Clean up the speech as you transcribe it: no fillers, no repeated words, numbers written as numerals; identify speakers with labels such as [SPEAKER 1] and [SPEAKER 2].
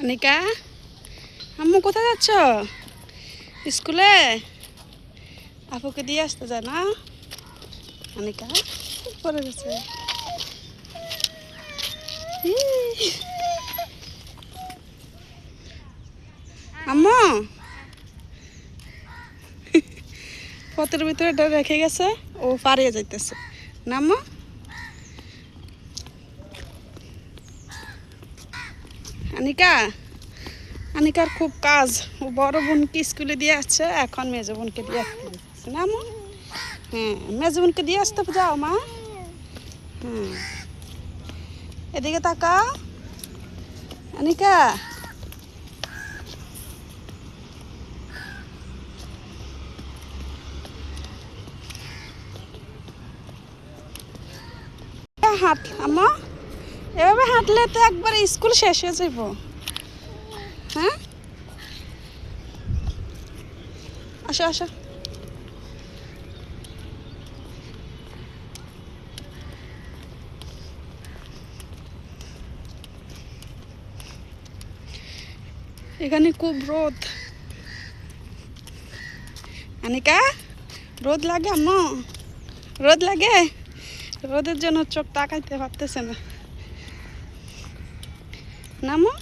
[SPEAKER 1] আনিকা, আম্মু কোথায় যাচ্ছ? স্কুলে আপুকে দিয়ে আসতে যায় না? আনিকা পড়ে গেছে। আম্মু পথের ভিতরে এটা রেখে গেছে, ও পারিয়ে যাইতেছে না আম্মু? আনিকা, আনিকার খুব কাজ। ও বড় বোনকে স্কুলে দিয়ে আসছে, এখন মেজো বোনকে দিয়ে আসতে না আম্মু? হ্যাঁ, মেজো বোনকে দিয়ে আসতে যাও মা। হুম, এদিকে তাকা আনিকা। হাঁট আম্মু, এভাবে হাঁটলে তো একবার স্কুল শেষ হয়ে যাইব। হ্যাঁ, আসো আসো। এখানে খুব রোদ। আনিকা, রোদ লাগে আম্মু? রোদ লাগে? রোদের জন্য চোখ তাকাইতে পারতেছে না না আম্মু?